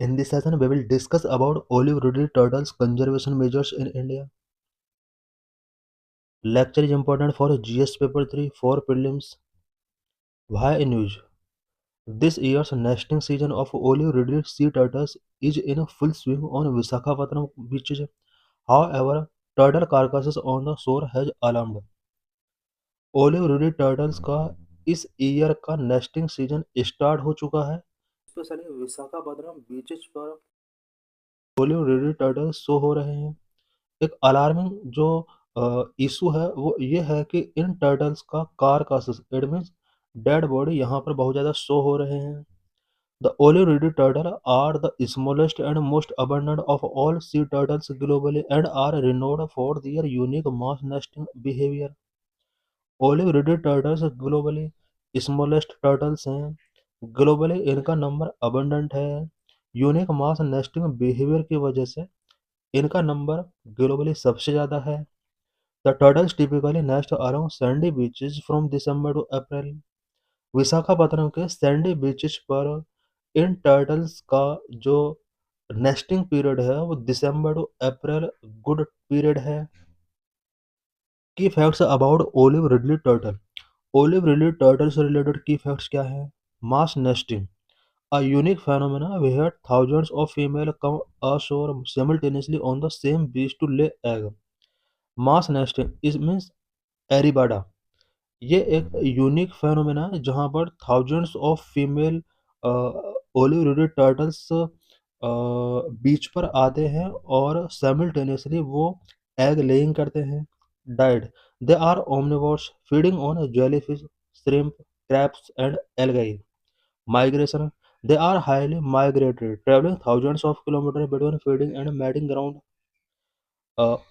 In this session, we will discuss about olive-reeded turtles conservation measures in India. Lecture is important for GS Paper 3 for prelims. Why in use? This year's nesting season of olive-reeded sea turtles is in full swing on Visakhapatnam beaches. However, turtle carcasses on the shore has alarmed. Olive-reeded turtles का इस year का nesting season start हो चुका है, specially Visakhapatnam beaches पर olive-reeded turtles show हो रहे हैं। एक अलार्मिंग जो इशू है वो ये है कि इन टर्टल्स का carcasses it means dead body यहाँ पर बहुत ज़्यादा शो हो रहे हैं। The olive ridley turtle are the smallest and most abundant of all sea turtles globally and are renowned for their unique mass nesting behaviour. Olive ridley turtles globally smallest turtles हैं। Globally इनका number abundant है। Unique mass nesting behaviour की वजह से इनका number globally सबसे ज़्यादा है। The turtles typically nest along sandy beaches from December to April. Visakhapatnam के सैंडी बीचेस पर इन टर्टल्स का जो नेस्टिंग पीरियड है वो December to April good period है। Key facts about olive ridley turtle. Olive ridley turtle से रिलेटेड की फैक्ट्स क्या है? Mass nesting a unique phenomena where thousands of female come ashore simultaneously on the same beach to lay egg. Mass nesting is means arribada ये एक unique phenomena है जहाँ पर thousands of female olive ridley turtles beach पर आते हैं और simultaneously वो एग लेइंग करते हैं। Diet they are omnivores feeding on jellyfish shrimp crabs and algae. Migration they are highly migratory travelling thousands of kilometre between feeding and mating ground.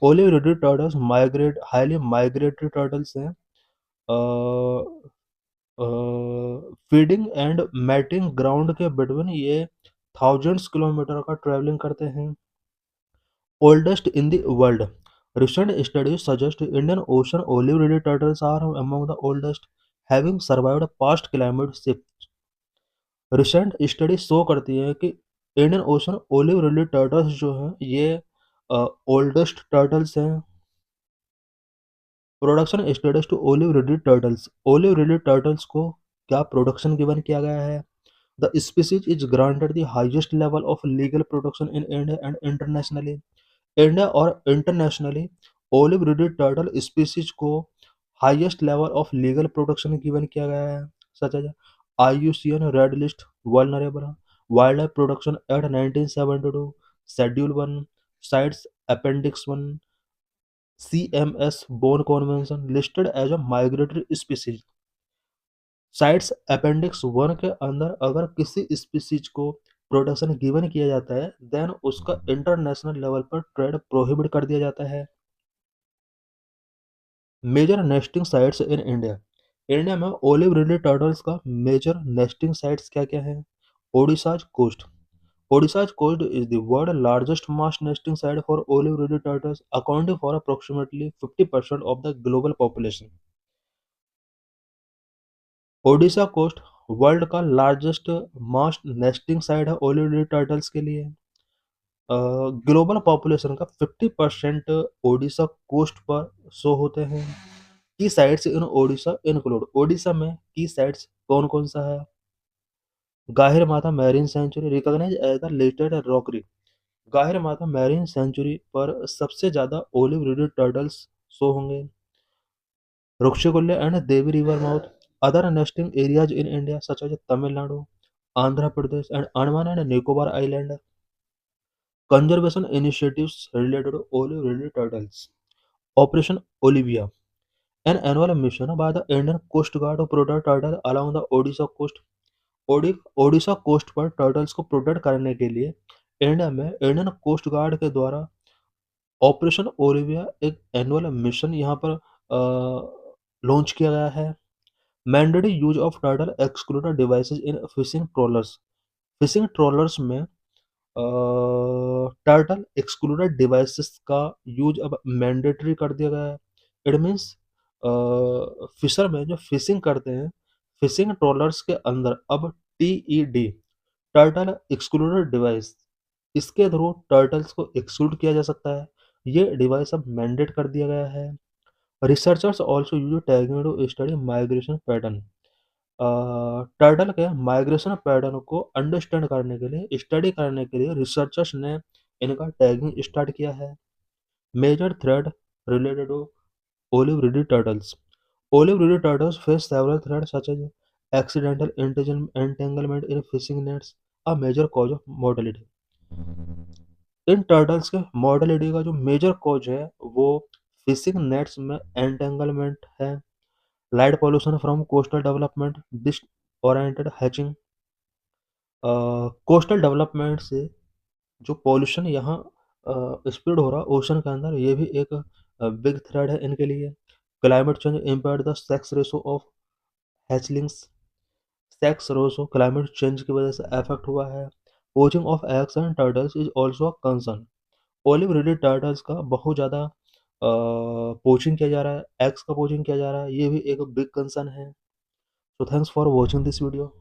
Olive ridley turtles migrate highly migratory turtles हैं। Feeding and mating ground के between ये thousands kilometre का travelling करते हैं। Oldest in the world recent studies suggest Indian Ocean olive-reeded turtles are among the oldest, having survived past climate shifts. Recent study show करती है कि Indian ocean olive-reeded turtles जो हैं ये ओल्डेस्ट टर्टल्स हैं। Production status to olive-reeded turtles। olive-reeded turtles को क्या production given किया गया है? The species is granted the highest level of legal protection in India and internationally. India और इंटरनेशनली olive-reeded turtle species को highest level of legal protection given किया गया है, सच है IUCN red list vulnerable wildlife production act 1972 schedule 1 CITES appendix 1 CMS Bonn convention listed as a migratory species. CITES appendix 1 के अंदर अगर किसी species को प्रोटेक्शन गिवन किया जाता है देन उसका इंटरनेशनल लेवल पर ट्रेड प्रोहिबिट कर दिया जाता है। Major nesting sites in India. India में ओलिव रिडली टर्टल्स का मेजर नेस्टिंग साइट्स क्या क्या है? Odisha's coast. Odisha's coast is the world largest mass nesting site for olive ridley turtles accounting for approximately 50% of the global population. Odisha coast world का largest mass nesting site है olive ridley turtles के लिए। Global population का 50% Odisha coast पर show होते हैं। की sites in Odisha include Odisha में की साइट्स कौन कौन सा है? Gahirmatha marine sanctuary recognise as the listed rookery. Gahirmatha marine century पर सबसे ज्यादा ओलिव रिडेड टर्टल्स शो होंगे। Rushikulya and Devi river mouth other nesting areas in India such as Tamil Nadu Andhra Pradesh and Andaman and Nicobar island. Conservation initiatives related to olive ridley turtles. Operation Olivia an annual mission by the Indian Coast Guard to protect turtle along the Odisha coast। Odisha coast पर turtles को protect करने के लिए India में Indian coast guard के द्वारा operation Olivia एक annual mission यहाँ पर लॉन्च किया गया है। Mandatory use of turtle excluded devices in fishing trollers. Fishing trollers में टर्टल एक्सक्लूडेड डिवाइसेस का यूज अब मैंडेटरी कर दिया गया है। इट मीन्स फिशर में जो फिशिंग करते हैं फिशिंग ट्रॉलर्स के अंदर अब TED टर्टल एक्सक्लूडेड डिवाइस, इसके थ्रू टर्टल्स को एक्सक्लूड किया जा सकता है। ये डिवाइस अब मैंडेट कर दिया गया है। Researchers also use tagging to study migration pattern. Turtle के माइग्रेशन पैटर्न को अंडरस्टैंड करने के लिए, स्टडी करने के लिए रिसर्चर्स ने इनका टैगिंग स्टार्ट किया है। Major threat related to olive reed turtles. Olive reed turtles face several threats such as accidental entanglement in fishing nets, a major cause of mortality. In turtles के mortality का जो major cause है वो fishing nets में entanglement है, light pollution from coastal development, disoriented hatching. Coastal development से जो pollution यहाँ स्प्रेड हो रहा है ओशन के अंदर, ये भी एक बिग थ्रेट है इनके लिए। Climate change impair the sex ratio of hatchlings. Sex ratio climate change की वजह से अफेक्ट हुआ है। Poaching of eggs and turtles is also a concern. Olive ridley turtles का बहुत ज़्यादा पोचिंग किया जा रहा है, एग्स का पोचिंग किया जा रहा है, ये भी एक बिग कंसर्न है। So thanks for watching this video.